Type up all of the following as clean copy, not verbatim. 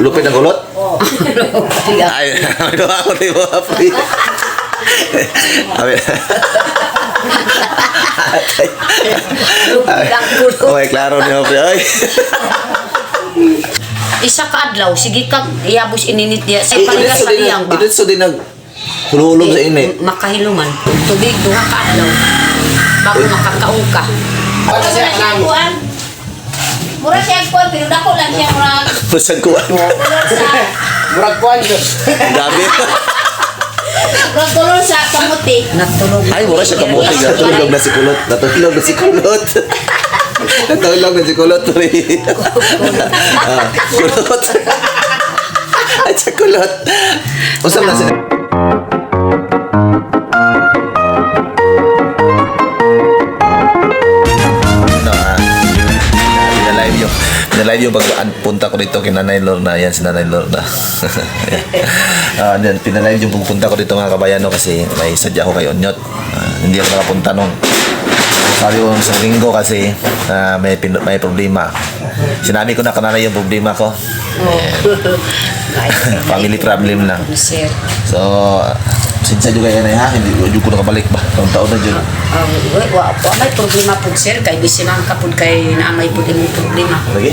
Lupit ng kulot? Oo. Ay, ano ako di mo apoy. Abi. Okay, klaro niyo pre. Ay. Isa ka adlaw, sige kag iabos ininit diya sa paligas sa iyang ba. Ito so din nag hululom sa init. Makahiluman. Tubig duha ka adlaw. Bago makakaong ka. Mura siya kuan. Mura siya kuan pero dako lang siya murag. Busag kuan. Murag kuan yun. Gabi. Murag tulong sa kamuti. Natulog. Ay, mura siya kamuti. Natulog na si kulot. Natulog na si kulot. Natulog na si kulot. Kulot. Ay, sa kulot. Usap na sila. Pinalive yung pagpunta ko dito kay Nanay Lorna. Yan si Nanay Lorna. Pinalive yung pagpunta ko dito mga kabayano kasi may sadya ko kay Onyot. Hindi ako nakapunta nung sabi ko sa linggo kasi may problema. Sinabi ko na kanana yung problema ko. Family problem lang. Sir. So, sinsa juga yan ha. Hindi ko nakabalik ba? Taon na dyan. Wa may problema pud sir kay bisimang ka pud kay naamay pud imong problema. Lagi?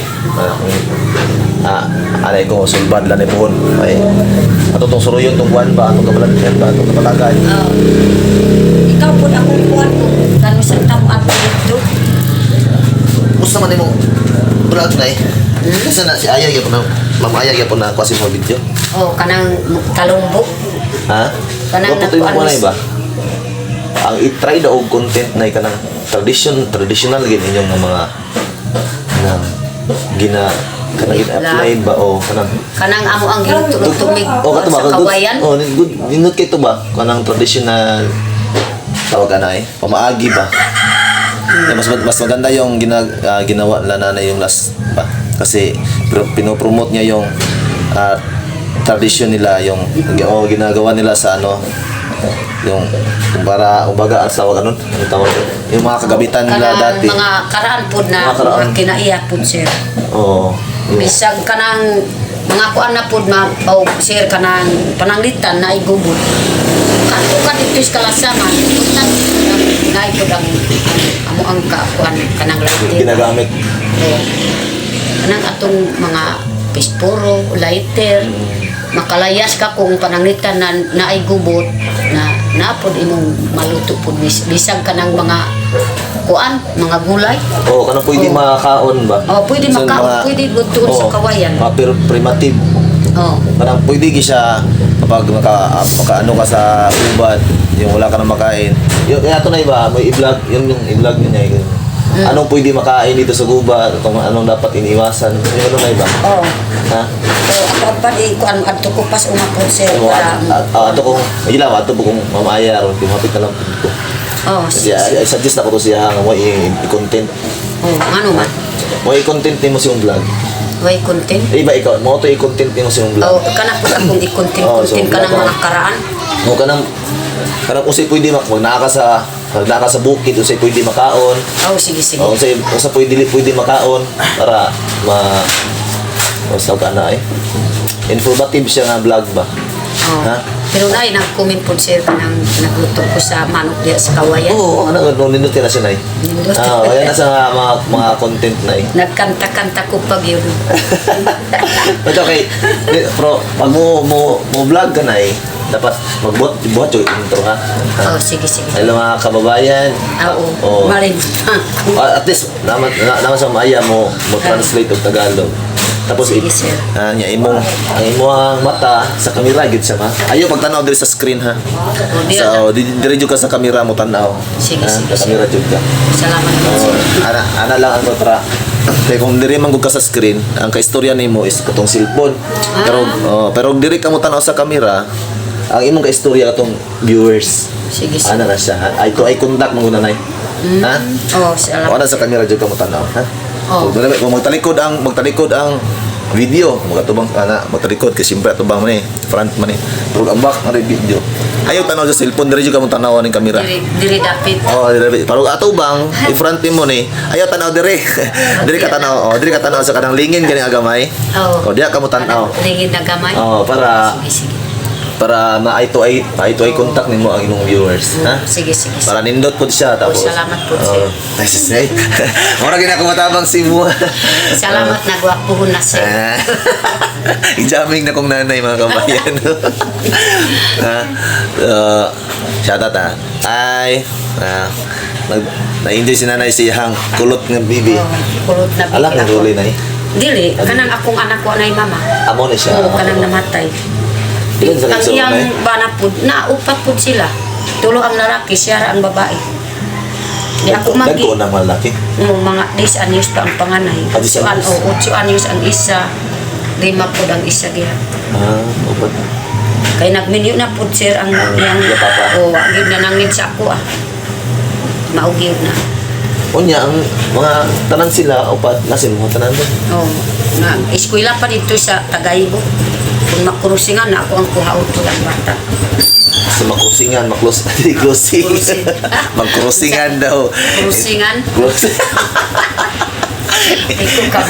Alay ko, sulbad lang ipon. Ay, ato itong suruyon, itong buwan ba? Itong kabalagyan ba? Itong kabalagay. Ikaw pud akong kuwan ko. Kano sa tao ato dito. Gusto naman yung vlog na eh. Kasi na si Ayag yan po na, Ma'am Ayag yan po na kasi mo video. Oh, kanang kalumbo. Ha? Kanang Kaputin mo nakuan na iba? Ang i-try daw content na kanang traditional gin inyong mga kanang gina-apply ba o Kanang amo ang ginutulog-tumig sa kawayan. Good ninot kay to ba kanang traditional tawag na eh pamaagi ba. Mas maganda yung ginawa la nanay yung last ba kasi pinopromote niya yung tradisyon nila yung ginagawa nila sa yung para umbaga ang tawag ano ang tawag yung mga kagabitan nila dati mga karaan pod na kinaiya pod sir. Bisag kanang mga kuan na pod sir kanang pananglitan na igubot. Kanto ka dito sa kalasangan tutan na ipod ang amo ang kuan kanang lighter ginagamit. Kanang atong mga pispuro, lighter, makalayas ka kung pananglitan na naigubot na napod imong maluto pod bisag kanang mga kuan, mga gulay. Kanang pwede makakaon ba? Pwede makaon, pwede lutuon sa kawayan. Pero primitive. Kanang pwede siya kapag makaano ka sa ubad, yung wala ka na makain. Yung ato na iba, may i-vlog, yung i-vlog niya yun. Anong pwede makain dito sa gubat, anong dapat iniwasan, yung ano na iba? Ha? Ako pa di ko adto ko pas umapon sir para ato kong mamaya ron kumapit na lang ko. I suggest ako to siya nga mo i-content. Ano man? Mo i-content mo siyang vlog. Way content? Iba ikaw, mo to i-content mo siyang vlog. Kana po akong i-content ka ng mga karaan. Kanang kung sa'y pwede magnaka sa bukid, kung sa'y pwede makaon. Sige. Kung sa'y pwede makaon para ka na eh. Informative siya nga vlog ba? Ha? Pero nag-comment po sir kanang nagluto ko sa manok diya sa kawayan. Nindot ka na siya na eh. Ayan na sa mga content na eh. Nagkanta-kanta ko pag yun. Okay, pero pag mo vlog ka na eh, dapat magbuhat yung intro ha. Sige. Hello mga kababayan. Malimutan ko. At least, naman sa maya mo translate og Tagalog. Tapos ang imong mata sa kamera gid siya ma. Ayo pagtanaw diri sa screen ha. So dire jud ka sa kamera mo tanaw. Sige. Sa kamera jud ka. Salamat po. Ana lang ang kontra. Kaya kung diri man gud ka sa screen, ang kaistorya nimo is katong cellphone. Pero diri ka mo tanaw sa kamera, ang imong kaistorya katong viewers. Sige. Ana na siya. Ay contact mo na nay. Ha? Salamat. Ana sa kamera jud ka mo tanaw, ha? Kung magtalikod ang video makatubang ana matarikod kay siyempre atubang man front man pero ang back na video ayaw tanaw sa cellphone diri jud ka mo tanaw ning kamera. Diri dapit. Oh, dire pero atubang i-front mo ni ayaw tanaw dire. Diri ka tanaw, diri ka tanaw sa kanang lingin gani agamay. Oo. O diya ka mo tanaw. Lingid na gamay. Oh, para Sige, sige. para ma-eye to eye contact nimo ang imong viewers, ha? Sige, sige. Para nindot po siya tapos. salamat po, sir. Nice say. Ora gina ko matabang si mo. Salamat nagwapuhon na sir. I-jamming na kong nanay mga kabayan. Shout out ha. Ay, na-enjoy si nanay siyang kulot ng bibi. Kulot na Alak ng ruli na Dili, kanang akong anak ko na mama. Amo na siya. Oo, kanang namatay. Ilan sa Ang nagsuon iyang na banapod, naupat po sila. Tulo ang lalaki, siya ang babae. Di ako magi. Nagko na malaki. Mga 10 anyos pa ang panganay. 10 anyos? 8 anyos ang isa. 5 po ang isa giya. Upat. Kay nagminyo na po sir ang iyang Ya, papa. o wagid na nangid sa ako Maugyod na. Unya ang mga tanan sila upat nasin mo tanan doon. Oh, na eskwela pa dito sa Tagaybo. Kung makrusingan na ako ang kuhaon ko ng bata. Sa makrusingan, closing. Cruising. Magkrusingan daw. Krusingan. Closing. Ito ka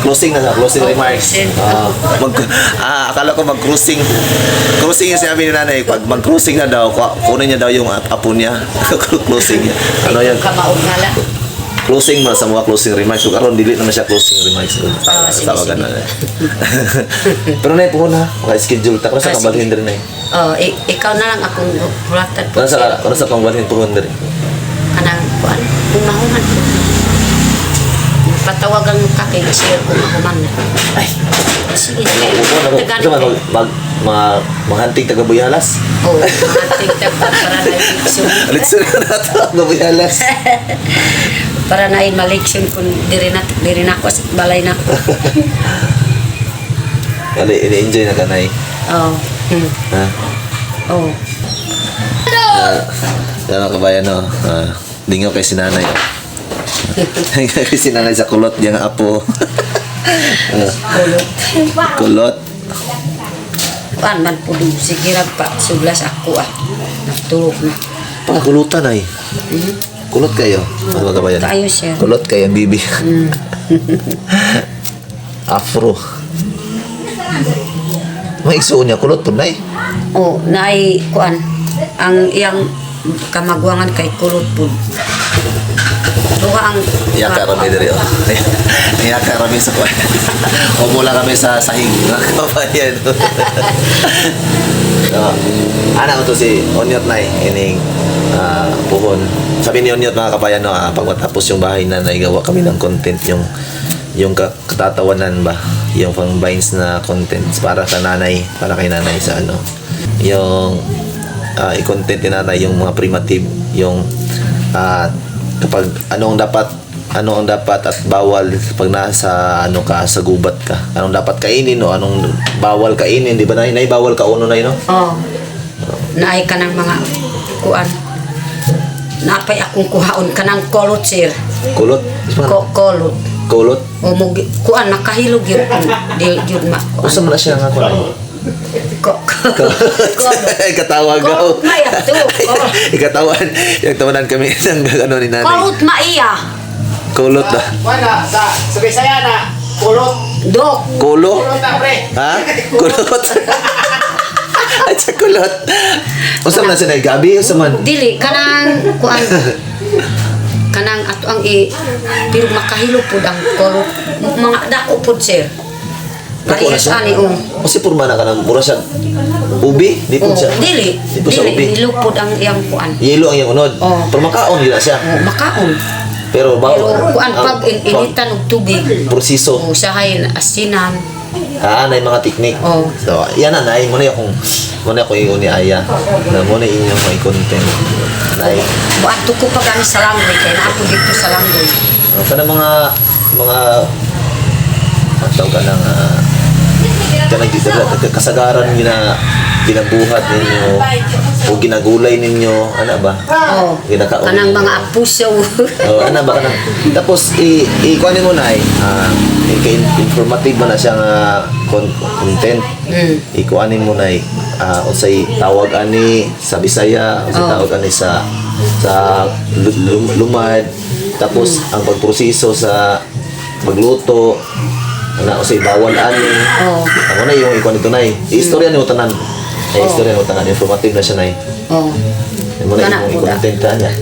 Closing na sa closing Oh, remarks. closing. Akala ko mag-cruising. Cruising yung sinabi ni nanay. Pag mag-cruising na daw, kunin niya daw yung apo niya. Closing niya. Ano yan? Kamaon nga lang. Closing mo sa mga closing remarks. So, karon dili naman siya closing remarks. Sige, Tawagan sige. na. Pero na po na. Maka-schedule ta. Kung sa Sige. kambalhin din na eh. Oh, ikaw na lang akong hulatan po. Kung sa kambalhin po din. Kanang kuan, umahuman po. Patawagan mo ka kay sir umahuman na. Ay. Sige, Ito man, maghanting taga Buyalas. Oh, tingtag para na eleksyon. Alitsun na ito, taga Buyalas. Para na maleksyon kung diri na ako sa balay na. Kali, ini-enjoy na kanay. Oh. Ha? Oh. Yan mga kabayan, no? Dingaw kay sinanay. Kay sinanay sa kulot, yung apo. Kulot. Kuan man po dun. Sige lang pa. Suglas ako Natulog na. Pagkulutan ay. Kulot kayo, mga kabayan. Tayo sir. Kulot kayo, bibi. Afro. May igsuon niya, kulot po na eh. Oh, naay kuan. Ang iyang kamagwangan kay kulot po. Duha ang Iya ka rami diri oh. Iya ka rami sa kuan. O mula kami sa sahig mga kabayan. Ana to si Onyot Nay ining puhon. Sabi ni Onyot mga kabayan no, pag matapos yung bahay na naigawa kami ng content yung katatawanan ba, yung pang vines na contents para sa nanay, para kay nanay sa ano. Yung i-content ni nanay yung mga primitive, yung kapag ano ang dapat at bawal pag nasa ano ka sa gubat ka, anong dapat kainin o anong bawal kainin, di ba nay bawal ka uno nay no? Oh. Naay ka ng mga kuan. Napay akong kuhaon ka ng kolot sir. Kulot? Kolot. Kulot? O mo kuan makahilog yun. Di yun ma. Usa man na siya nga kuan. Ikatawag Kolot may ato. Ikatawan. Yung tawanan kami ng ano ni nanay. Kolot maiya. Kulot ba? Wala, sa Bisaya na, kulot. Dok. Kulo? Kulot na, pre. Ha? Kulot? At sa kulot. Usa man na siya nay gabi usa man. Dili kanang kuan. Kanang ato ang pero makahilog pud ang kolot. Mga dako pud sir. Parehas ani Kasi purma na ka ng mura siya. Ubi? Di po siya. Dili. Di po siya ubi. Nilupod ang iyang kuan. Yelo ang iyang unod. Oh. Pero makaon gila siya. O, makaon. Pero Pero kuan pag initan og tubig. Prosiso. Usahay asinan. Na mga teknik. Oh. So, yan na, nay. Muna ako yung ni Aya. Na muna inyong may content. Nay. Buato ko pag ani sa langgoy kay naapo dito sa langgoy. Sana mga tawag ka ng kasagaran ginabuhat ninyo o ginagulay ninyo, ano ba? Oh. Ginakaon Kanang ninyo. mga apuso. Oh, ano ba kanang tapos kuanin mo na informative mo na siyang content. Ikuanin mo na unsay tawag ani sa Bisaya, unsay tawag ani sa lumad. Tapos ang pagproseso sa magluto, unsay bawal ani. Amo na yung ikuan nito nay. Istorya nimo tanan. Istorya nimo tanan, informative na siya nay. Oh. Mo na Kana yung po da. content niya.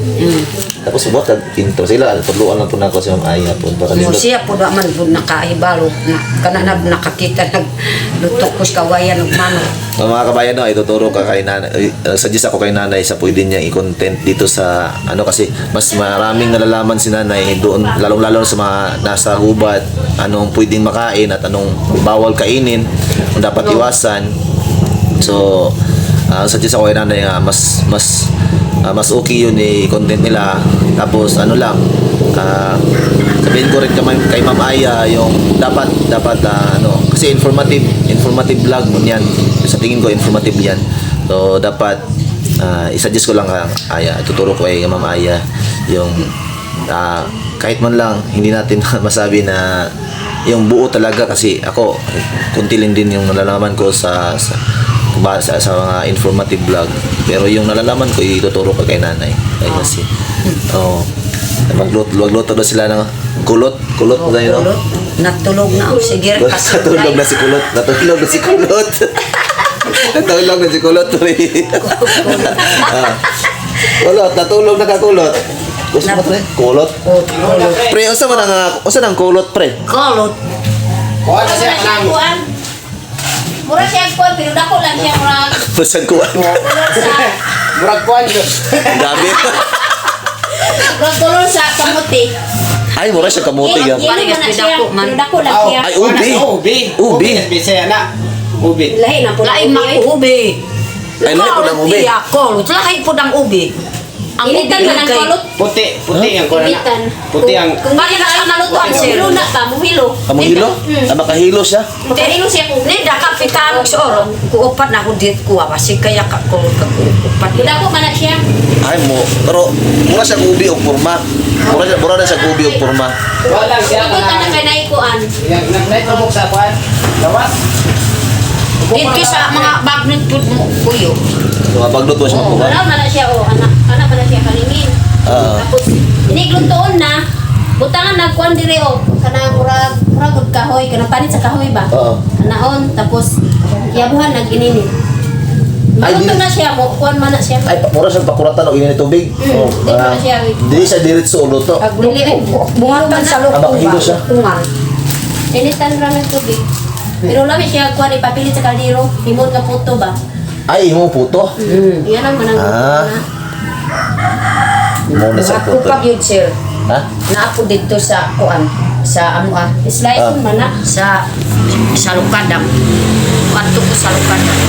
Tapos buhat kag intro sila, tudluan lang po nako sa Ma'am Aya po para Mo nindot. siya po da man po nakaibalo na kanana nakakita naglutok ko sa kawayan ng manok. Mga kabayan, no, ituturo ka kay nanay. Suggest ako kay nanay sa pwede niya i-content dito sa kasi mas maraming nalalaman si nanay doon, lalong-lalo sa mga nasa gubat, anong pwedeng makain at anong bawal kainin, kung dapat iwasan. So, suggest ako kay nanay nga mas okay yun i-content nila. Tapos lang, sabihin ko rin kay Ma'am Aya yung dapat kasi informative vlog mo yan. Sa tingin ko informative yan. So dapat i-suggest ko lang Aya, tuturo ko kay Ma'am Aya yung kahit man lang hindi natin masabi na yung buo talaga, kasi ako kunti lang din yung nalalaman ko sa mga informative vlog, pero yung nalalaman ko ituturo ko kay nanay kasi magluto daw sila ng kulot na yun, no? Natulog na ako. Sige, Natulog na si kulot. Natulog na si kulot. Natulog na kakulot. Gusto mo pre? Kulot? Pre, usa nang kulot pre? Kulot. Kuha na siya Mura siya kanang kuan. Mura siya kuan pero dako lang siya murag. Basag kuan. murag kuan yun. Gabi. Murag tulong sa kamuti. Ay, mura siya kamuti Gili yan. man na siya. Dako man. Pero dako lang siya. Ay, ubi. Ubi. Ubi. Bisaya na. Ubi. Lahi na po. Lain makuubi. Ay, lahi po ng ubi. Kulot. Lain po ng ubi. Ang ubi Initan man ang kay... kulot. Puti ang kuha na. Initan. Puti ang Kung bakit na nalutuan Sir. sir. Hilo na ka, muhilo. Kamuhilo? Makahilo siya? Makahilo siya kung Nida ka pitalo sa oron. Kuupat na ako dito kuha. Kasi kaya ka kuupat. dako man na siya. Ay mo, pero mura siya ubi o porma. Mura na siya ubi o porma. wala siya Ito na kanang kay naikuan. nagtubok sa kuan. Lawas. Dito sa mga bagnet po mo kuyo. Mga baglot mo siya Oh, makuha. wala man na siya oh, anak man na siya kalingin. Tapos inigluntoon na. Butangan na kuan dire oh, kana murag kahoy, kana panit sa kahoy ba? Oo. Kanaon tapos yabuhan nag-inini. Ay, Maluto di- na siya mo, kuan man na siya. Ay, mura siya pakuratan o init tubig. Di ba na siya? Hindi siya diretso ulo to. Bungatan sa loob. Makahilo siya. Ungan. Initan ra ng tubig. Pero lami siya kuan ipapilit sa kaldero, himot nga puto ba? Ay, mo puto. Yan ang manang Mo na siya Ako puto. pag yun sir. Ha? Naapo dito sa kuan. Sa ano Slice man na. sa lukadang. Kanto ko sa lukadang.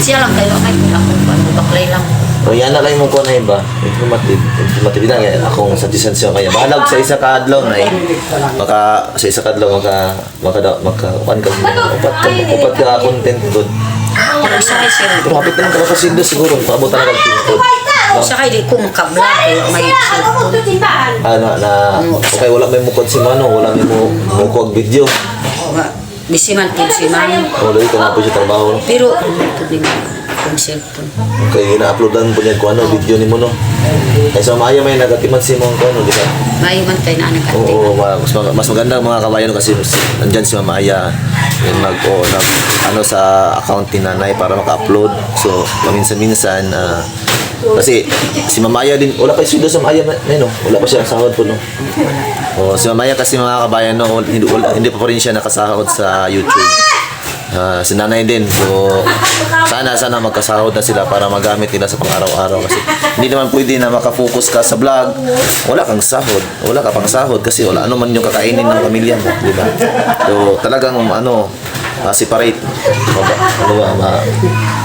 Siya lang kayo ay ako baklay lang. O yan na lang mo ko na iba. Informative na nga. Akong suggestion siya kaya. Bahalag sa isa ka adlaw na sa isa ka adlaw kuan ka upat ka content doon. Pero sa kay sir. Pero hapit naman ka kasi siguro. Paabutan na kang Sa kay di ko makabla may Ano mo timbahan? okay, wala may mukod si Mano, wala may mukod video. bisiman po si ma'am. Wala ito na po siya trabaho. Pero ito din kung cellphone. Okay, ina-uploadan po niya kung ano, video ni mo no. Kaysa Maya may nagatiman si mo kung ano, di ba? May man kay na anak ate. Oo, mas maganda mga kabayan kasi nandyan si Mama Aya sa account ni nanay para maka-upload. So, paminsan-minsan, kasi si Mama Aya din, wala pa yung sundo sa Mama Aya, no? Wala pa siya sahod po, no? Si Mama Aya kasi mga kabayan, no? Hindi pa rin siya nakasahod sa YouTube. Si nanay din. So, sana magkasahod na sila para magamit nila sa pang-araw-araw kasi hindi naman pwede na makafocus ka sa vlog. Wala kang sahod. Wala ka pang sahod kasi wala ano man yung kakainin ng pamilya mo, di ba? So, talagang separate.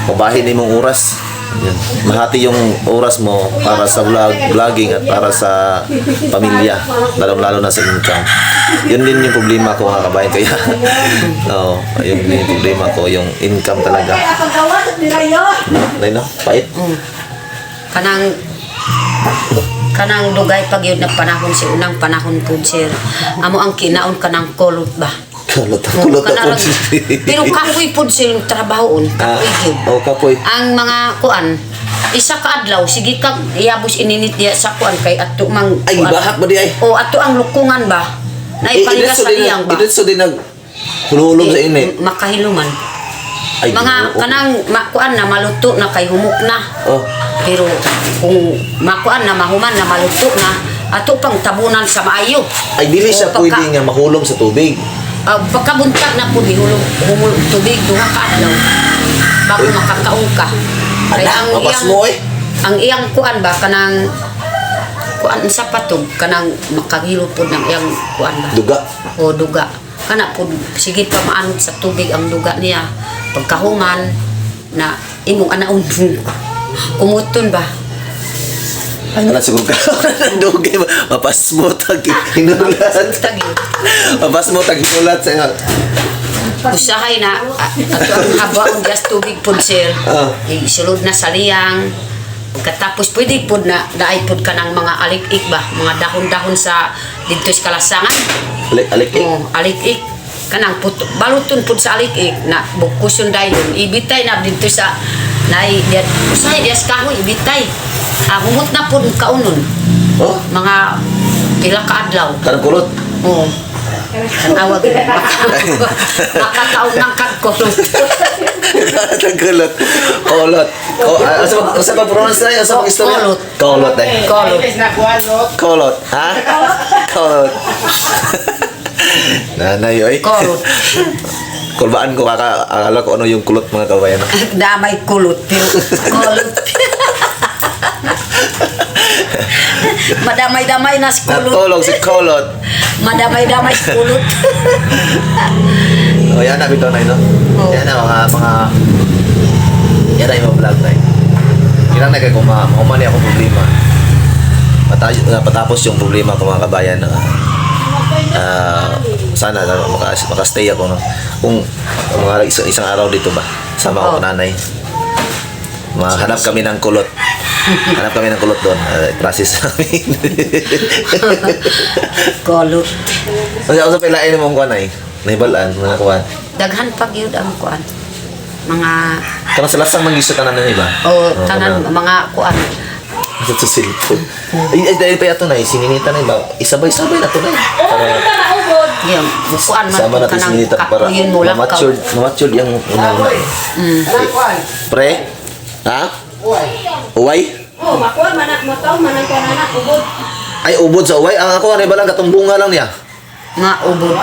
Mabahin din mong oras. Yan. Mahati yung oras mo para sa vlogging at para sa pamilya, lalo-lalo na sa income. Yun din yung problema ko mga kabayan, kaya oo, yun din yung problema ko, yung income talaga. No? Pait. Kanang dugay pag yun na panahon si unang panahon po sir. Amo ang kinaon kanang kolot ba? Kulot Kanang- ako. Pero kapoy po sir yung trabahoon. Kapoy yun. Oh, kapoy. Ang mga kuan, isa ka adlaw, sige kang iyabos ininit diya sa kuan kay ato mang Ay, kuan. bahak ba di ay? O ato ang lukungan ba? Naipaligas sa iyang ba? Idetso din nag hululom sa init. Makahiluman. Ay, Mga oo. kanang makuan na maluto na kay humok na. Oh, Pero kung makuan na mahuman na maluto na, ato pang tabunan sa maayo. ay dili siya O, pwede nga mahulom sa tubig. Pagkabuntag na po humul tubig duha ka adlaw bago makakaon ka. Anak, mapas mo eh. Ang iyang kuan ba kanang kuan sa patog kanang makahilo po ng iyang kuan ba? Duga. O duga. Kana po sige pa maanod sa tubig ang duga niya. Pagkahuman na imong anaon kumuton ba? Ay, wala siguro ka. Dugay ba? Mapas mo tag hinulat. Tagi. Mapas mo tag hinulat sa Usahay na ato ang habaon gas tubig pod sir. Isulod na sa liyang. Pagkatapos pwede pod na daay pod ka ng mga alik-ik ba, mga dahon-dahon sa dito sa kalasangan. alik. Alik-ik kanang baluton pod sa alik-ik na bukuson dayon ibitay na dito sa nay diat usahay dias kahoy ibitay. Humot na pod kaunon. Oh, Mga pila ka adlaw. kanang kulot. Oo. Tawag makakaon ng kagkulong. Kanang kulot. Kolot. Asa pa pronounce na? Asa pa istorya? Kolot. Kolot eh. Kolot. Imbes na kuhan, no? Kolot. Ha? Kolot. Nanay, oy. Kolot. Kulbaan ko akala ko ano yung kulot mga kabayan. Damay kulot. Pero kulot. Madamay-damay na sa kulot. Natulog si Kolot. Madamay-damay sa kulot. O yan na bito na no? Oo. Yan na mga yan na yung vlog na Kailangan na kayo kung maumani akong problema. Patapos yung problema ko mga kabayan sana makastay ako no? Kung mga isang araw dito ba sama ko Oo. nanay hanap kami ng kulot doon process namin Kulot. Sa pilain mong kuwan ay nahibalaan mga kuwan Daghan pag yun ang kuan. Mga karang sa lasang mangisyo tanan na iba tanan mga kuan. sa cellphone ay dahil pa yato na sininita na iba isabay-sabay na to na para Yan, bukuan man sama po natin kanang sinita para kapuyin mo lang ka. ma-matured yung unang Kanang kuhan. pre ha Uy. uway Oh, makuha manak mataw manang kanana ubod. ay ubod sa uway ang ako ano ba lang katumbunga lang niya Nga ubod.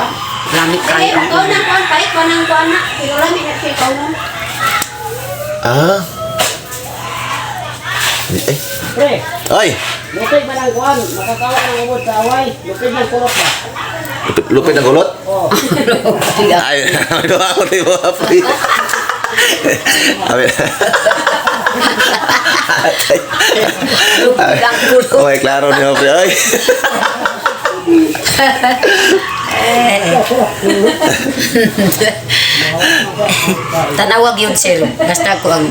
Lamit Ay, kayo. ikaw nang kuhan pait manang kuana. Pero lami na siya ikaw nang. ah ay Pre, ay lupit ba ng kuhan? Makakawa ng ubod sa away. Lupit ng kulot ba? lupit ng kulot Oh. ay ano ako tayo mga pre Amin. Lupit ang kulot. Okay, klaro niyo pre ay Tanawag yun sir. Basta ko ang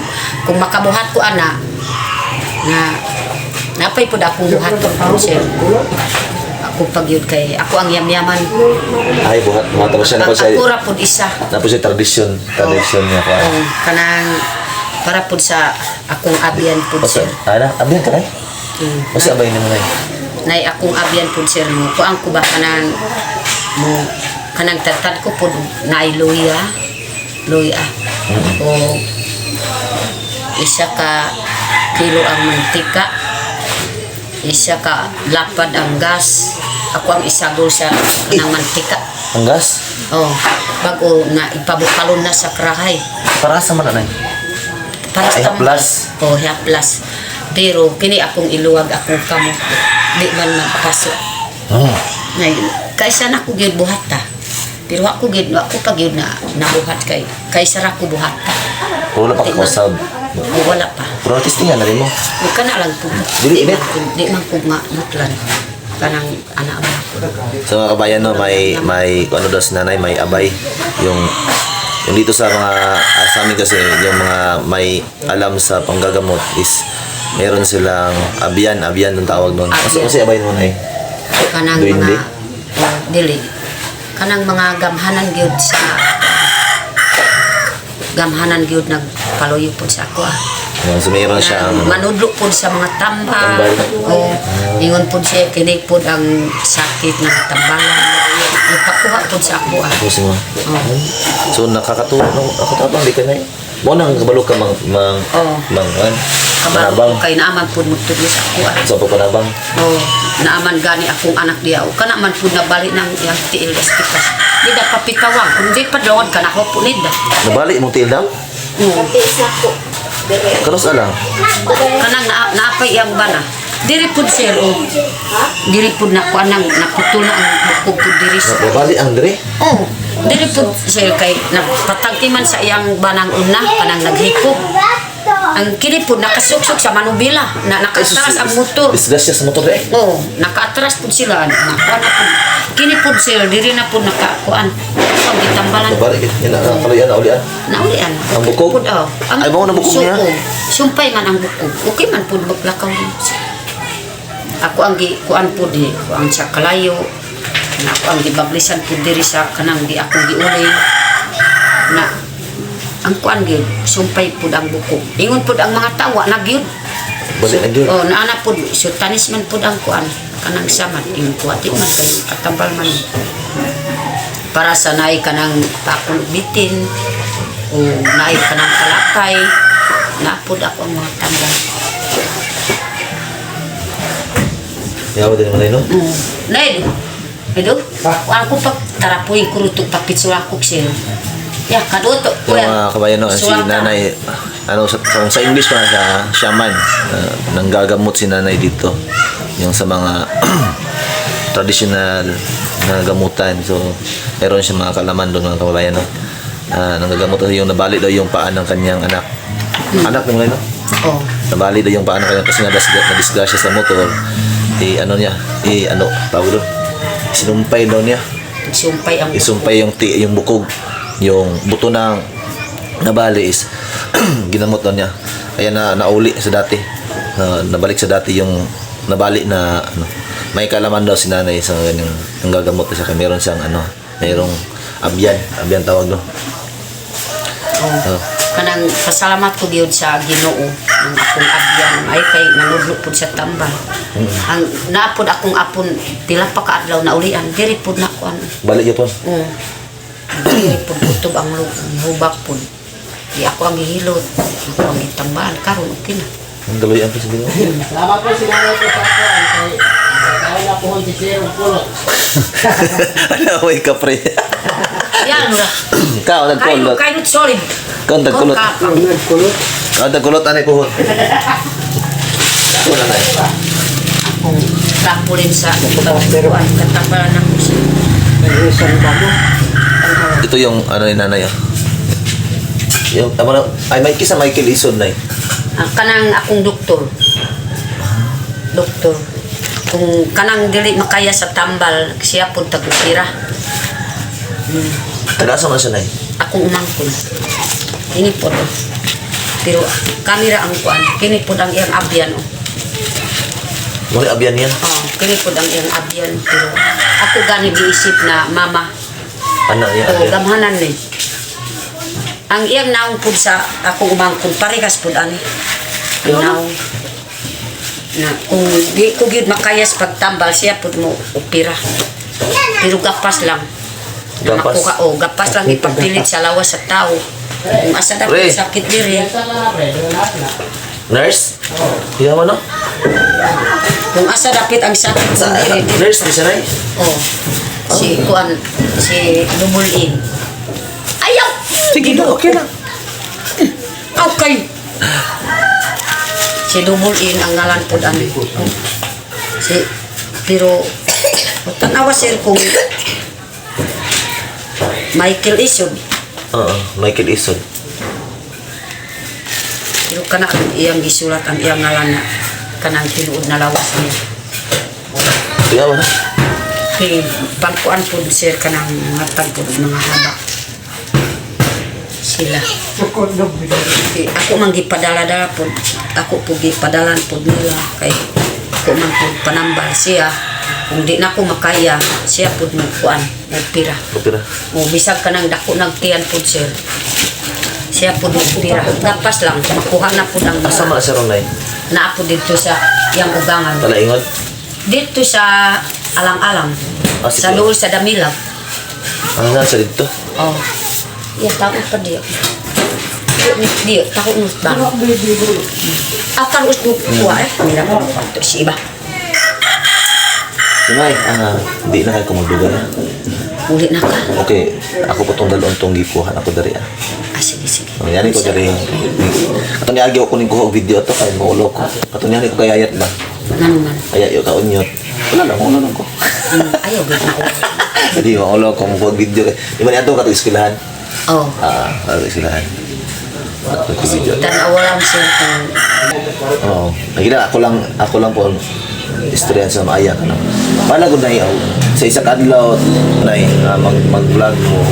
kung makabuhat ko ana na napay pud akong buhat ko sir. Ako pag yun kay ako ang yamyaman. ay buhat mo siya na po siya Ako ra pud isa. na po siya tradisyon niya pa Kanang para pud sa akong abyan pud Osa, sir. ana, abiyan ka na? Kasi abay ni mo na Nay akong abyan pud sir mo. Kuan ko ba kanang mo kanang tatad ko pud naay luya. O isa ka kilo ang mantika. Isa ka lapad ang gas. Ako ang isagol sa ng mantika. Ang gas? Oh, bago na ipabukalon na sa krahay. Para sa man anay? Para Ay, sa haplas. Oh, haplas. Pero kini akong iluwag akong kamo. Di man mapasok. Oh. Ngay kaysa na ko gyud buhat ta. Pero ako pag yun na nabuhat kay sara ko buhat ta. Wala pa ka usab. O wala pa. Pero testingan na rin mo. Huwag ka na lang po. Dili, init. Di man po nga mutlan. Kanang anak mo. Sa mga kabayan, no, may ano daw si nanay, may abay. Yung dito sa mga sa amin kasi, yung mga may alam sa panggagamot is meron silang abiyan yung tawag doon. Kasi abay mo na Kanang Duwende? mga dili. Kanang mga gamhanan gyud sa nagpaluyo po sa ako. So meron siyang Manudlo po sa mga tambal. Tambal. O ingon po siya kinig po ang sakit ng tambalan. Ipakuha po sa ako. puso mo. Oh. So nakakatulong, di ka na Mo nang kabalo ka Oo. Kabalo ko kay naaman po magtuloy sa ako. So pa panabang. Oh, naaman gani akong anak diya. O ka naman po nabalik ng iyang TLS kitas. Di da papitawang. Kung di pa doon ka na ko po nida. Nabalik mo til daw? Kapis na po. Dire. Karos alang. Kanang naapay iyang bana. Diri po sir o. Diri po na ko anang naputol na ang bukog po diri sir. Nabalik ang dire. Oh, diri po sir kay napatagtiman sa iyang banang una kanang naghikop. Ang kini po nakasuksok sa manubila na nakaatras ang motor. Disgrasya sa motor eh. Oh, nakaatras po sila. Nakuha na po. Kini po sir, diri na po nakakuan. Ang gitambalan. Nabalik yun na kaluyan na ulian. Naulian. Ang bukog? Oh, ang Ay, mo na bukog niya? Sumpay man ang bukog. Okay man po maglakaw. Ako ang kuan po di, kuan sa kalayo. Na ako ang gibablisan po diri sa kanang di akong giuli. Na ang kuan gyud, sumpay po ang bukog. Ingon po ang mga tawa na gyud. Balik na gyud. Oh, naana po, so tanis man po ang kuan. Kanang samad, ingon po ati man kay katambal man. Para sa naay kanang pakul bitin o naay kanang kalakay, napod ako ang mga tambal. Yawa din mo na yun, no? Nay, Edo, ako pag tarapuin kuruto papitsula ko siya. Ya, kaduto. Yung mga kabayan, no, si nanay, sa English pa siya, shaman. Nanggagamot si nanay dito. Yung sa mga traditional na gamutan. So, meron siya mga kalaman doon, mga kabayan, no? Nanggagamot yung nabali daw yung paa ng kanyang anak. Anak mo ngayon, no? Oh. Nabali daw yung paa ng kanyang kasi nadisgrasya sa motor. Tawag doon. Sinumpay daw niya. Sumpay ang Isumpay yung bukog, yung buto ng nabali is ginamot daw niya. Kaya nauli sa dati. Nabalik sa dati yung nabali na may kalaman daw si nanay sa ganyang gagamot sa kanya. Meron siyang mayroong abyan tawag doon. Kanang pasalamat ko gyud sa Ginoo ang akong abyan ay kay nanudlo pud sa tambal. Ang naapod akong apon pila pa ka adlaw na ulian diri pud na kuan. Balik yun po. Diri pud kutob ang hubak pud. Di ako ang gihilot, ako ang gitambal karon okay na. Ang daloyan po sa Ginoo. Salamat po sinanay ko sa ako. Kaya na po si Sir Pulot. Ano, may kapre. Yan ra. Kao, nagkulot. Kayo solid. Kao, nagkulot. Nagkulot. Kao, nagkulot, anay puhon. Wala na Akong trampolin sa kuan katambalan ako siya. Nag-isang ba mo? Ito yung ni nanay. Yung, ay, may kisa Michael Ison na Ang kanang akong doktor. Kung kanang dili makaya sa tambal, siya pud tagusira. Tagasa man siya na Akong umangkon. Ini po. Pero kamera ang kuan. Kini po ang iyang abyan. Muli abyan yan. Kini po ang iyang abyan. Pero ako gani giisip na mama. Anak niya. O gamhanan ni. Ang iyang naong po sa akong umangkon. Parehas po ani. Ang naong. Na kung di ko gyud makayas pagtambal siya po mo upira. Pero gapas lang. Gapas? Gapas lang ipapilit sa lawas sa tao. Kung asa dapat sakit diri. Nurse? Iya mo no? Kung asa dapat ang sakit sa diri. Nurse, di siya na Si Lumulin. Ayaw! Sige na, okay na. Okay. Si Lumulin ang ngalan po dami. Pero tanawa sir kung Michael Isod. Michael Ison. Pero kana ang iyang gisulat ang iyang ngalan na kanang tinuod na lawas niya. Kaya wala. Kaya pangkuan po sir kanang matag po mga haba. Sila. Kaya ako man gipadala-dala po. Ako po gipadalan po nila. Kay ako man po panambal siya. Kung di na ako makaya, siya po magkuan, magpira. Pira. O bisag ka ng dako nagtiyan po sir. Siya po magpira. Gapas lang, makuha na po ang Kasama siya ron, Nay. naa po dito sa yang ugangan. Palaingon. Dito sa alang-alang. Ah, sige. Sa luol sa Damilag. Ano na siya dito? Oh. Iya, takot pa dia. Dia, takot nus bang. Akan us kuha Mira po ito si iba. Nay, di na kayo kumagdugan na. Uli na ka. Okay, ako po itong dalawang itong gikuhan ako dari. Ah, sige, sige. Yani ko dari. Kato ni Agi ako ning kuha og video to kay maulo ko. Kato ni ko kayayat ba? Ano man. Kaya yo kaunyot. Wala lang ulo ko. Ayaw, gud na ulo. Jadi maulo ko mo video kay. Di man ato kato eskwelahan. Oh. Kato eskwelahan. Kato video. Tanawalan siya kung Oh, nakita ako lang po istorya sa maaya ka na. Pala ko na iyaw. Sa isa kadlaw na nga mag-vlog mo.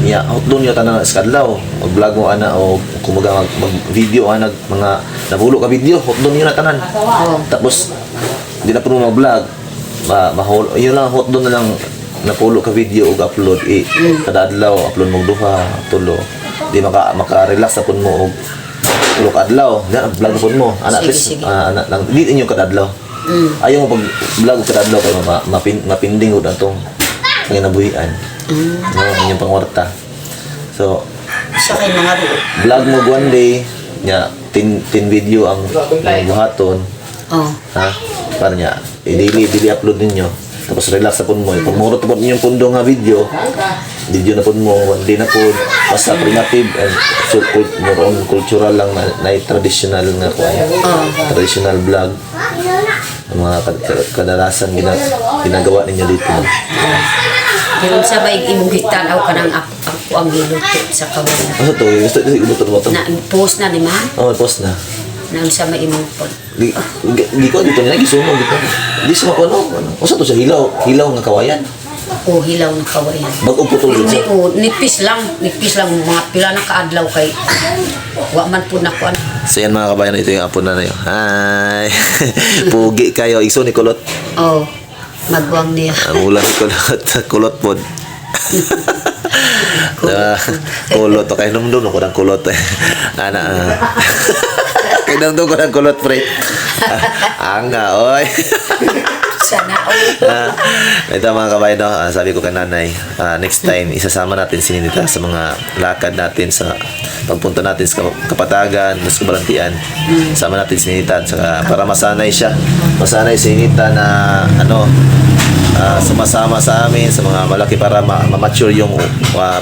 Ya, doon yung tanang sa kadlaw. Mag-vlog mo ana o kumaga mag-video ana mga nabulo ka video. Doon yun na tanan. Tapos di na po mo mag-vlog. Mahol, yun lang hot doon na lang napulo ka video o upload kada adlaw upload mo duha tulo. Di maka-relax na po mo og tulo ka adlaw. Na vlog po mo. Ana Sige, please sige. ana lang di inyo kada adlaw. Ayaw mo pag vlog kada adlaw kay mapinding ud atong panginabuhian. No, inyong pangwarta. So, siya kay mga ruo. vlog mo one day nya 10 video ang buhaton. Oh. Ha? Para niya, i-daily upload ninyo. Tapos relax na po mo. Pag murot po ninyong pundo nga video na po mo, hindi na po basta primitive and so more on cultural lang na traditional nga po. Traditional vlog. Ang mga kadalasan ginagawa ninyo dito. Pero sabay imong gitanaw ka ng ako ang giluto sa kawalan. Ano to? Gusto ibuto mo to? Na post na ni ma. Oh, post na. Na sa may imong pod. Di ko dito nila gisumo dito. Di sa ko ano. Usa to sa hilaw nga kawayan. O hilaw na kawayan. Bag-o putol Hindi dito. o nipis lang mga pila na kaadlaw kay wa man pud na kuan. So yan mga kabayan, ito yung apo na yun. Hi! Pugi kayo. Igso ni Kulot. Oh, magwang niya. Ang ulang ni Kulot. Kulot po. Kulot. Kaya namdun ako ng kulot. Ana. Kaya namdun ko ng kulot, pre. Anga, oy. Sana Ito mga kabayan, no? Sabi ko kay nanay, next time, isasama natin si Ninita sa mga lakad natin sa pagpunta natin sa Kapatagan, sa Kabalantian. Sama natin si Ninita saka para masanay siya. Masanay si Ninita na sumasama sa amin sa mga malaki para ma-mature yung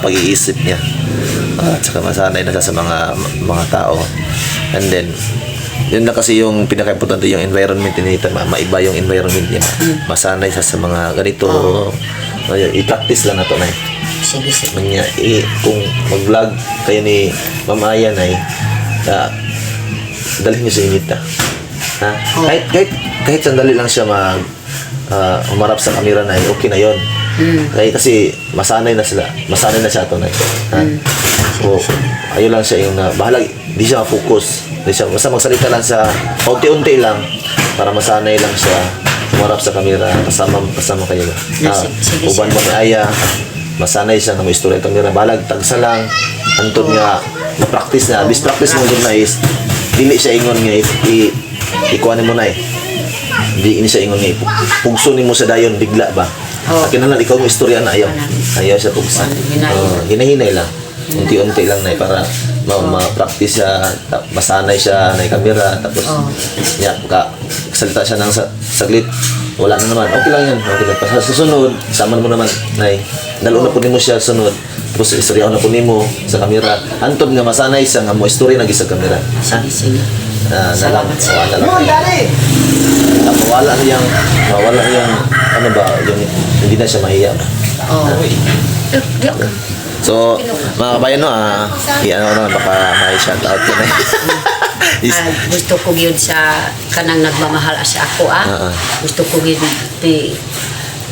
pag-iisip niya. At saka masanay na siya sa mga tao. And then, yun na kasi yung pinaka-importante yung environment nito, maiba yung environment niya. Masanay siya sa mga ganito. I-practice lang na to, Nay. sige. Manya, kung mag-vlog kayo ni Mama Aya, Nay, dalhin niyo sa Inita. Ha? Kahit sandali lang siya umarap sa camera, Nay, okay na yon. Kasi masanay na siya ito, Nay. Ha? So, ayun lang siya yung bahala, di siya ma-focus. Basta magsalita lang sa unti-unti lang para masanay lang siya umarap sa camera kasama kayo. Sige, Uban mo ni Aya, masanay siya na may istorya ng camera. Balag tagsa lang antod nga practice na. Bis practice mo na is dili siya ingon nga ikuan mo na Di ini siya ingon nga pugso nimo sa dayon bigla ba. Kinahanglan ikaw mo istorya na ayaw siya pugsa. Hinahinay lang. Unti-unti lang na para ma-practice siya, masanay siya na camera, tapos salita siya ng saglit, wala na naman, okay lang yan, okay lang. Sa susunod, sama mo naman, Nay, dalo na po mo siya sunod, tapos istoryaw na po mo sa camera, antod nga masanay siya nga mo istorya na sa camera. Sige. Salamat sa mawala yung yung hindi na siya mahiya. Oh. So, mga kabayan, no, ano naman, baka may shoutout ko na. Gusto ko yun sa kanang nagmamahal sa ako gusto ko yun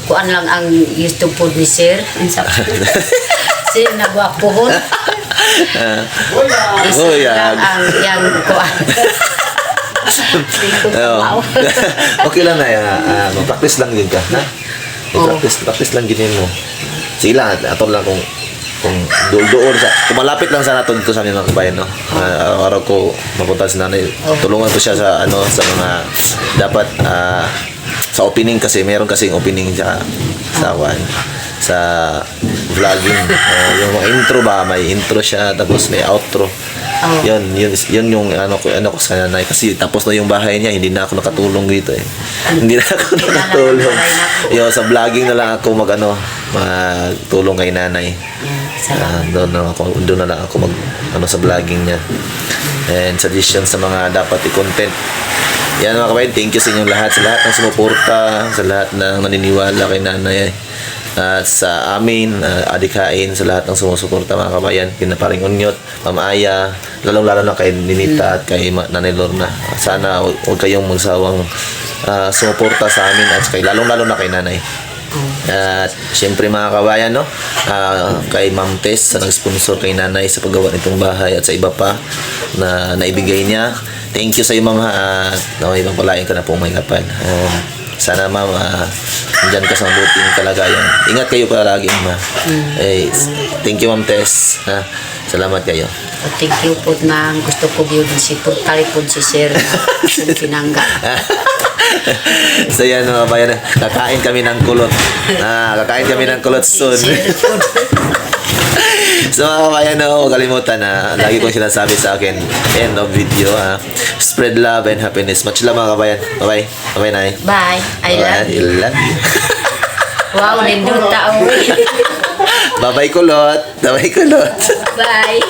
kuan lang ang gusto po ni sir sir nagwapohon isa lang ang yang kuan Okay lang na, mag-practice lang din ka, ha? Practice lang ginin mo. Sige lang, ato lang kung doon sa, kung malapit lang sana dito sa aming mga kabayan, no? Araw-araw ko mapunta si nanay, tulungan ko siya sa, sa mga, dapat, sa opening kasi, meron kasing opening sa vlogging. Yung mga intro ba, may intro siya, tapos may outro. Yun yung ano ko sa nanay kasi tapos na yung bahay niya, hindi na ako nakatulong dito hindi na ako nakatulong sa vlogging na lang ako magtulong kay nanay. Doon na lang ako sa vlogging niya and suggestion sa mga dapat i-content. Yan mga kabayan, thank you sa inyong lahat, sa lahat ng sumuporta, sa lahat ng naniniwala kay nanay at sa amin, adikain, sa lahat ng sumusuporta mga kabayan, kina Paring Unyot, Ma'am Aya, lalong-lalo na kay Ninita at kay Nanay Lorna. Sana huwag kayong magsawang sumuporta sa amin at lalong-lalo na kay Nanay. At syempre mga kabayan, kay Ma'am Tess sa nag-sponsor kay Nanay sa paggawa nitong bahay at sa iba pa na naibigay niya. Thank you sa iyo, Ma'am, at ibang palain ka na po may kapal. Sana, Ma'am, andyan ka sa mabuting kalagayan. Ingat kayo palagi, Ma. Thank you, Ma'am Tess. Salamat kayo. Thank you po, ma'am. Gusto ko yun si talipod si sir na pinangga. So yan mga bayan, kakain kami ng kulot. Kakain kami ng kulot soon. So mga kabayan, huwag kalimutan na lagi kong sinasabi sa akin, end of video, spread love and happiness. Much love mga kabayan. Bye-bye. Bye-bye, Nay. Bye. I love you. Wow, nindot tao. Bye-bye kulot. Bye-bye kulot. Bye.